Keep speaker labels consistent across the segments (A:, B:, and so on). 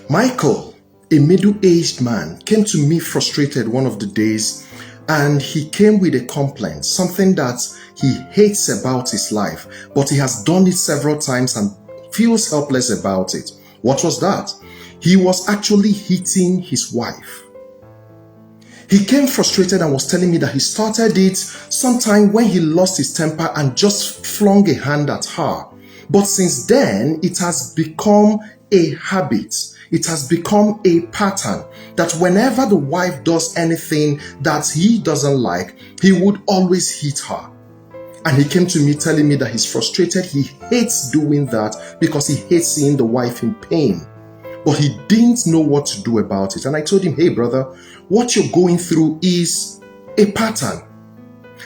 A: Michael, a middle-aged man, came to me frustrated one of the days, and he came with a complaint, something that he hates about his life, but he has done it several times and feels helpless about it. What was that? He was actually hitting his wife. He came frustrated and was telling me that he started it sometime when he lost his temper and just flung a hand at her. But since then, it has become a habit. It has become a pattern that whenever the wife does anything that he doesn't like, he would always hit her. And he came to me telling me that he's frustrated. He hates doing that because he hates seeing the wife in pain. But he didn't know what to do about it. And I told him, hey brother, what you're going through is a pattern.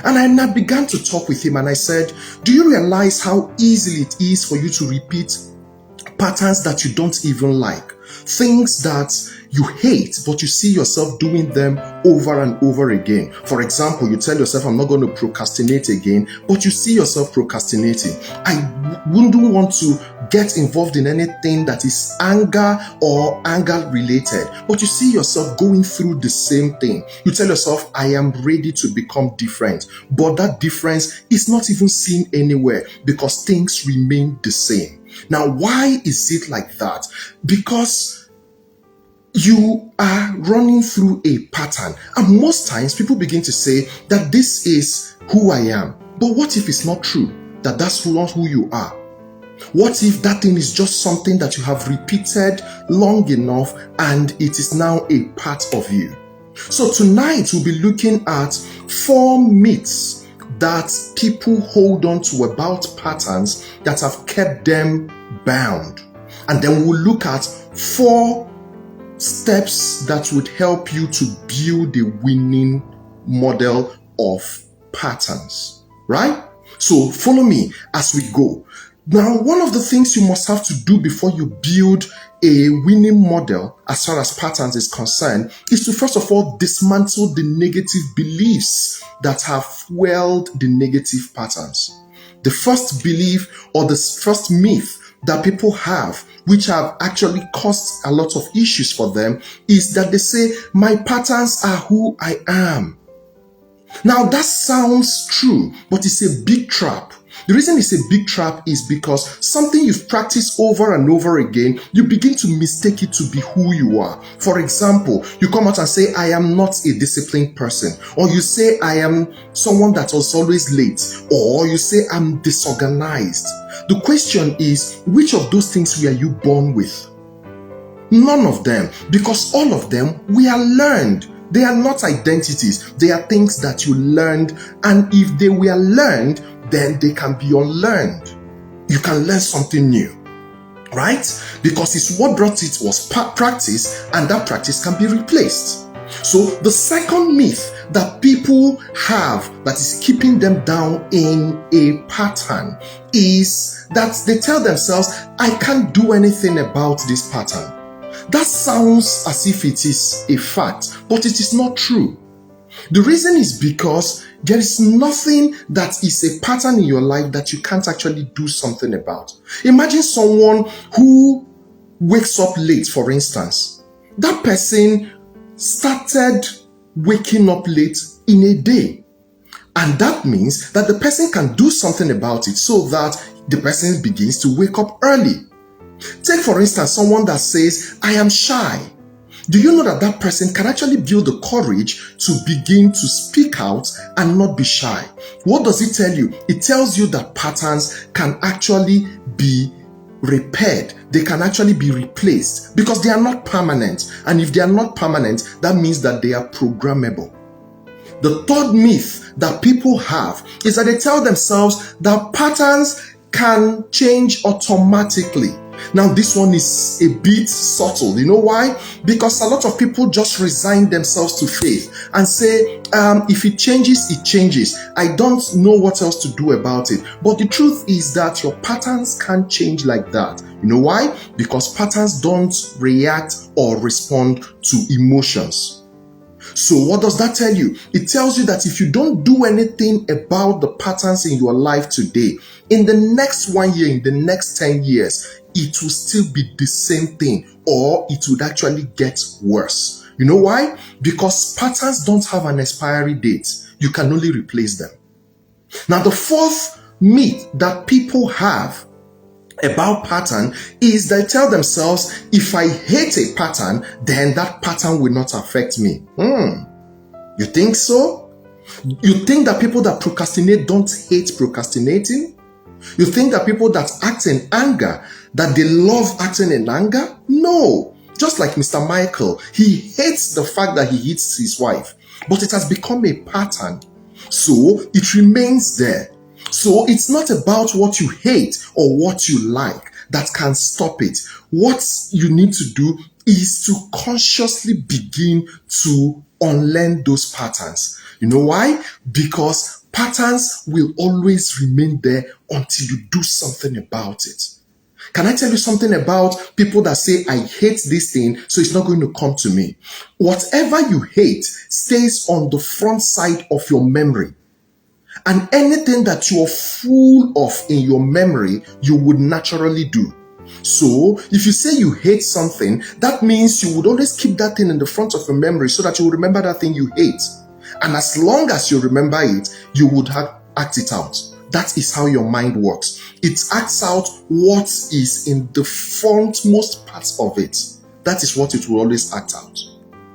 A: And I began to talk with him and I said, do you realize how easily it is for you to repeat patterns that you don't even like? Things that you hate, but you see yourself doing them over and over again. For example, you tell yourself, I'm not going to procrastinate again, but you see yourself procrastinating. I wouldn't want to get involved in anything that is anger or anger related, but you see yourself going through the same thing. You tell yourself, I am ready to become different, but that difference is not even seen anywhere because things remain the same. Now, why is it like that? Because you are running through a pattern. And most times people begin to say that this is who I am. But what if it's not true? That that's not who you are? What if that thing is just something that you have repeated long enough and it is now a part of you? So tonight we'll be looking at 4 myths that people hold on to about patterns that have kept them bound. And then we'll look at 4 steps that would help you to build a winning model of patterns, right? So follow me as we go. Now, one of the things you must have to do before you build a winning model as far as patterns is concerned is to first of all dismantle the negative beliefs that have fueled the negative patterns. The first belief or the first myth that people have, which have actually caused a lot of issues for them, is that they say, my patterns are who I am. Now that sounds true, but it's a big trap. The reason it's a big trap is because something you've practiced over and over again, you begin to mistake it to be who you are. For example, you come out and say, I am not a disciplined person. Or you say, I am someone that was always late. Or you say, I'm disorganized. The question is, which of those things were you born with? None of them, because all of them we are learned. They are not identities. They are things that you learned. And if they were learned, then they can be unlearned. You can learn something new, right? Because it's what brought it was practice, and that practice can be replaced. So the second myth that people have that is keeping them down in a pattern is that they tell themselves, I can't do anything about this pattern. That sounds as if it is a fact, but it is not true. The reason is because there is nothing that is a pattern in your life that you can't actually do something about. Imagine someone who wakes up late, for instance. That person started waking up late in a day. And that means that the person can do something about it so that the person begins to wake up early. Take, for instance, someone that says, I am shy. Do you know that that person can actually build the courage to begin to speak out and not be shy? What does it tell you? It tells you that patterns can actually be repaired. They can actually be replaced because they are not permanent. And if they are not permanent, that means that they are programmable. The third myth that people have is that they tell themselves that patterns can change automatically. Now, this one is a bit subtle. You know why? Because a lot of people just resign themselves to faith and say, if it changes, it changes. I don't know what else to do about it. But the truth is that your patterns can't change like that. You know why? Because patterns don't react or respond to emotions. So what does that tell you? It tells you that if you don't do anything about the patterns in your life today, in the next 1 year, in the next 10 years, it will still be the same thing, or it would actually get worse. You know why? Because patterns don't have an expiry date. You can only replace them. Now, the fourth myth that people have about pattern is they tell themselves, if I hate a pattern, then that pattern will not affect me. You think so? You think that people that procrastinate don't hate procrastinating? You think that people that act in anger, that they love acting in anger? No. Just like Mr. Michael, he hates the fact that he hits his wife, but it has become a pattern. So it remains there. So it's not about what you hate or what you like that can stop it. What you need to do is to consciously begin to unlearn those patterns. You know why? Because patterns will always remain there until you do something about it. Can I tell you something about people that say, I hate this thing, so it's not going to come to me? Whatever you hate stays on the front side of your memory. And anything that you're full of in your memory, you would naturally do. So if you say you hate something, that means you would always keep that thing in the front of your memory so that you will remember that thing you hate. And as long as you remember it, you would act it out. That is how your mind works. It acts out what is in the frontmost parts of it. That is what it will always act out.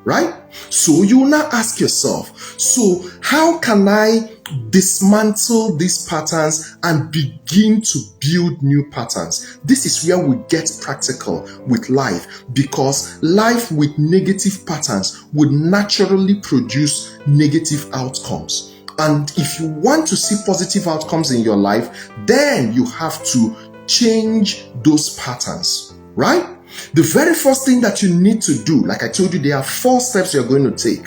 A: Right? So you will now ask yourself, so how can I dismantle these patterns and begin to build new patterns? This is where we get practical with life, because life with negative patterns would naturally produce negative outcomes. And if you want to see positive outcomes in your life, then you have to change those patterns, right? The very first thing that you need to do, like I told you, there are 4 steps you're going to take.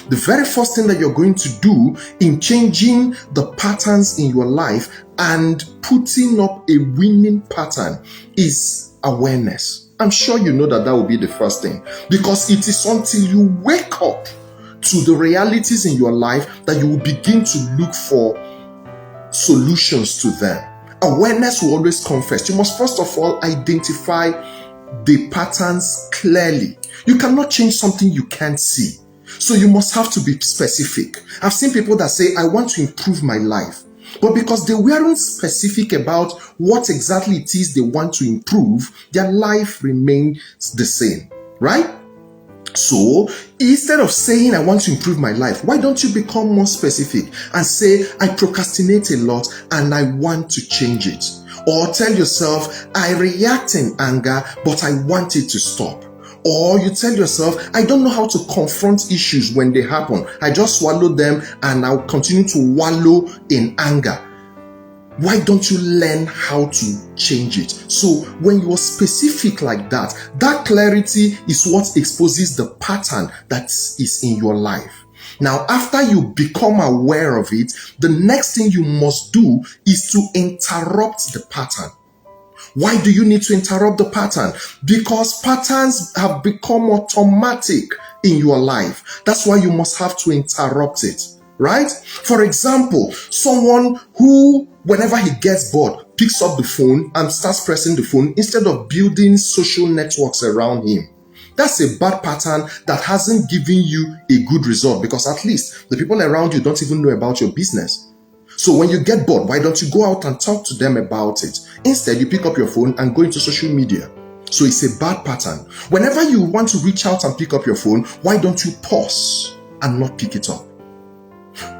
A: The very first thing that you're going to do in changing the patterns in your life and putting up a winning pattern is awareness. I'm sure you know that will be the first thing, because it is until you wake up to the realities in your life that you will begin to look for solutions to them. Awareness will always come first. You must first of all identify the patterns clearly. You cannot change something you can't see. So you must have to be specific. I've seen people that say, I want to improve my life. But because they weren't specific about what exactly it is they want to improve, their life remains the same, right? So instead of saying, I want to improve my life, why don't you become more specific and say, I procrastinate a lot and I want to change it? Or tell yourself, I react in anger, but I want it to stop. Or you tell yourself, I don't know how to confront issues when they happen. I just swallow them and I'll continue to wallow in anger. Why don't you learn how to change it? So when you're specific like that, that clarity is what exposes the pattern that is in your life. Now, after you become aware of it, the next thing you must do is to interrupt the pattern. Why do you need to interrupt the pattern? Because patterns have become automatic in your life. That's why you must have to interrupt it, right? For example, someone who, whenever he gets bored, picks up the phone and starts pressing the phone instead of building social networks around him. That's a bad pattern that hasn't given you a good result, because at least the people around you don't even know about your business. So when you get bored, why don't you go out and talk to them about it? Instead, you pick up your phone and go into social media. So it's a bad pattern. Whenever you want to reach out and pick up your phone, why don't you pause and not pick it up?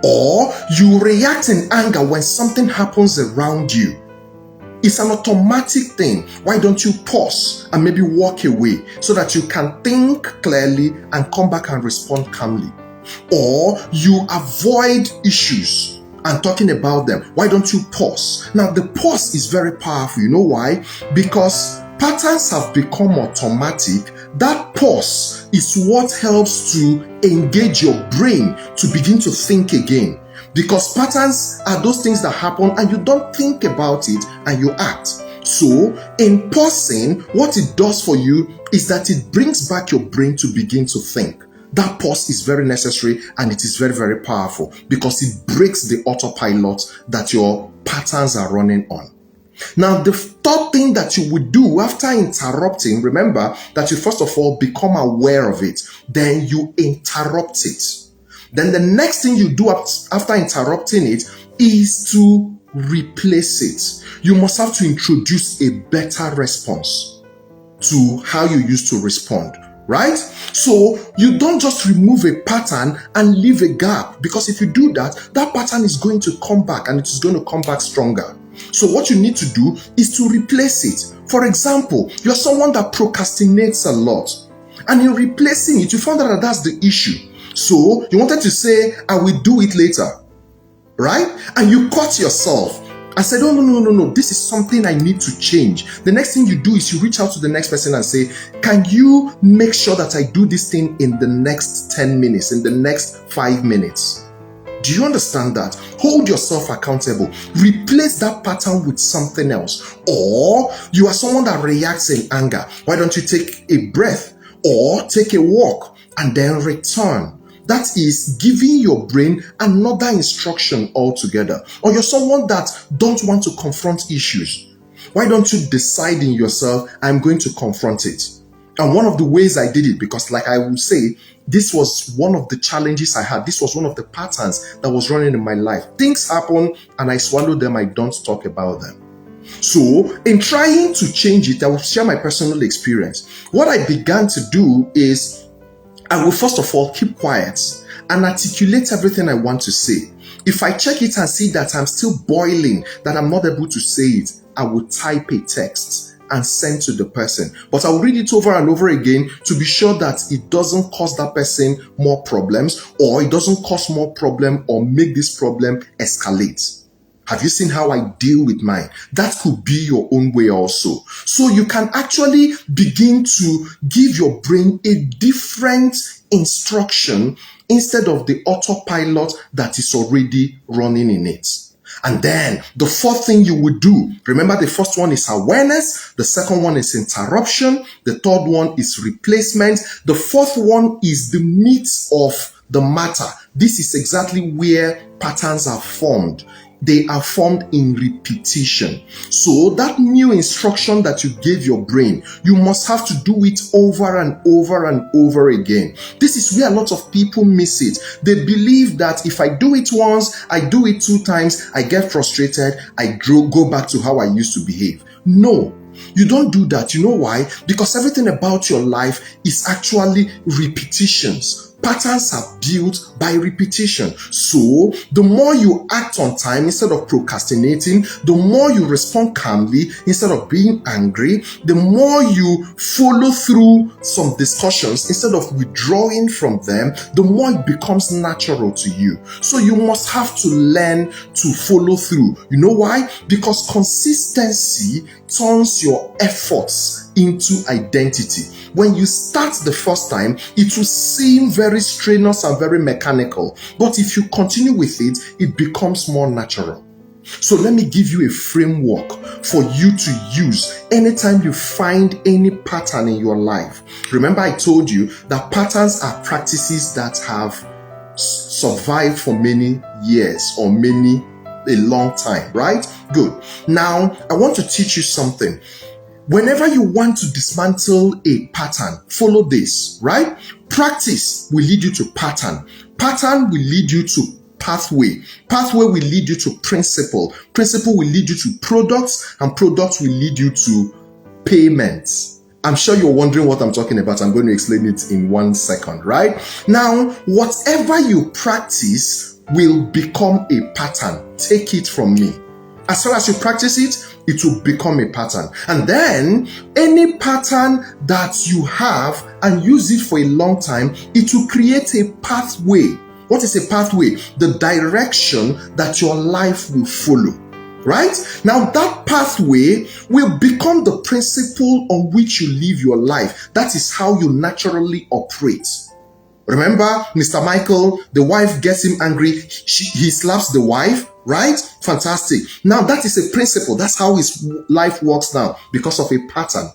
A: Or you react in anger when something happens around you. It's an automatic thing. Why don't you pause and maybe walk away so that you can think clearly and come back and respond calmly? Or you avoid issues and talking about them. Why don't you pause? Now, the pause is very powerful. You know why? Because patterns have become automatic. That pause is what helps to engage your brain to begin to think again. Because patterns are those things that happen and you don't think about it and you act. So in pausing, what it does for you is that it brings back your brain to begin to think. That pause is very necessary and it is very, very powerful because it breaks the autopilot that your patterns are running on. Now, the third thing that you would do after interrupting, remember that you first of all become aware of it, then you interrupt it. Then the next thing you do after interrupting it is to replace it. You must have to introduce a better response to how you used to respond, right? So you don't just remove a pattern and leave a gap, because if you do that, that pattern is going to come back, and it is going to come back stronger. So what you need to do is to replace it. For example, you're someone that procrastinates a lot, and in replacing it, you found out that that's the issue. So you wanted to say, I will do it later, right? And you caught yourself. I said, oh, no, this is something I need to change. The next thing you do is you reach out to the next person and say, can you make sure that I do this thing in the next 10 minutes, in the next 5 minutes? Do you understand that? Hold yourself accountable. Replace that pattern with something else. Or you are someone that reacts in anger. Why don't you take a breath or take a walk and then return? That is giving your brain another instruction altogether. Or you're someone that don't want to confront issues. Why don't you decide in yourself, I'm going to confront it? And one of the ways I did it, because like I will say, this was one of the challenges I had. This was one of the patterns that was running in my life. Things happen and I swallow them. I don't talk about them. So in trying to change it, I will share my personal experience. What I began to do is I will first of all keep quiet and articulate everything I want to say. If I check it and see that I'm still boiling, that I'm not able to say it, I will type a text and send to the person. But I'll read it over and over again to be sure that it doesn't cause that person more problems, or it doesn't cause more problem or make this problem escalate. Have you seen how I deal with mine? That could be your own way also. So you can actually begin to give your brain a different instruction instead of the autopilot that is already running in it. And then the fourth thing you would do, remember the first one is awareness, the second one is interruption, the third one is replacement, the fourth one is the meat of the matter. This is exactly where patterns are formed. They are formed in repetition. So that new instruction that you gave your brain, you must have to do it over and over and over again. This is where a lot of people miss it. They believe that if I do it once, I do it 2 times, I get frustrated, I go back to how I used to behave. No, you don't do that. You know why? Because everything about your life is actually repetitions. Patterns are built by repetition. So the more you act on time instead of procrastinating, the more you respond calmly instead of being angry, the more you follow through some discussions instead of withdrawing from them, the more it becomes natural to you. So you must have to learn to follow through. You know why? Because consistency turns your efforts into identity. When you start the first time, it will seem very strenuous and very mechanical. But if you continue with it, it becomes more natural. So let me give you a framework for you to use anytime you find any pattern in your life. Remember, I told you that patterns are practices that have survived for many years or a long time, right? Good. Now, I want to teach you something. Whenever you want to dismantle a pattern, follow this, right? Practice will lead you to pattern. Pattern will lead you to pathway. Pathway will lead you to principle. Principle will lead you to products, and products will lead you to payments. I'm sure you're wondering what I'm talking about. I'm going to explain it in 1 second, right? Now, whatever you practice will become a pattern. Take it from me. As far as you practice it, it will become a pattern. And then any pattern that you have and use it for a long time, it will create a pathway. What is a pathway? The direction that your life will follow. Right? Now that pathway will become the principle on which you live your life. That is how you naturally operate. Remember, Mr. Michael, the wife gets him angry. He slaps the wife, right? Fantastic. Now that is a principle. That's how his life works now because of a pattern.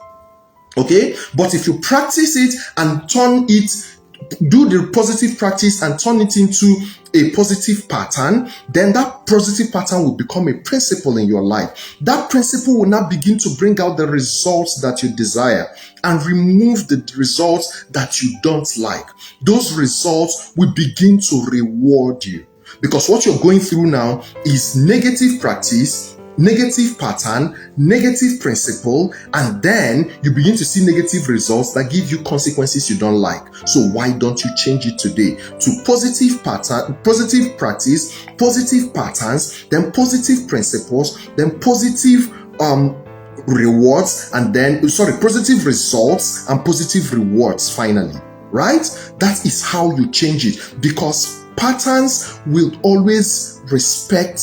A: Okay? But if you practice it and turn it do the positive practice and turn it into a positive pattern, then that positive pattern will become a principle in your life. That principle will now begin to bring out the results that you desire and remove the results that you don't like. Those results will begin to reward you, because what you're going through now is negative practice, negative pattern, negative principle, and then you begin to see negative results that give you consequences you don't like. So why don't you change it today to positive pattern, positive practice, positive patterns, then positive principles, then positive rewards, and then positive results and positive rewards finally, right? That is how you change it, because patterns will always respect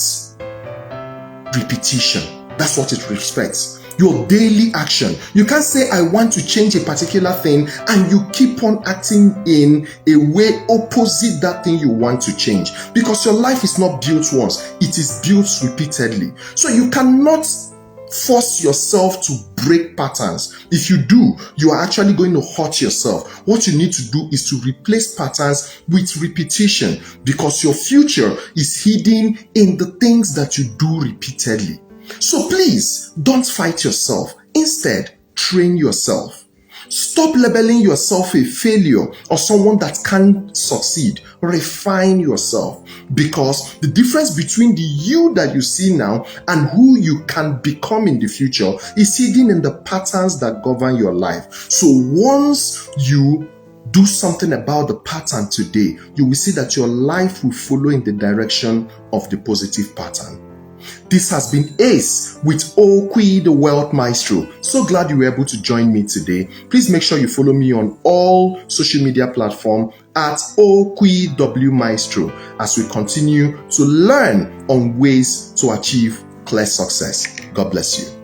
A: repetition. That's what it respects. Your daily action. You can't say, I want to change a particular thing, and you keep on acting in a way opposite that thing you want to change, because your life is not built once, it is built repeatedly. So you cannot force yourself to break patterns. If you do, you are actually going to hurt yourself. What you need to do is to replace patterns with repetition, because your future is hidden in the things that you do repeatedly. So please don't fight yourself. Instead, train yourself. Stop labeling yourself a failure or someone that can't succeed. Refine yourself, because the difference between the you that you see now and who you can become in the future is hidden in the patterns that govern your life. So once you do something about the pattern today, you will see that your life will follow in the direction of the positive pattern. This has been Ace with Okwi the Wealth Maestro. So glad you were able to join me today. Please make sure you follow me on all social media platforms at Okwi W Maestro as we continue to learn on ways to achieve clear success. God bless you.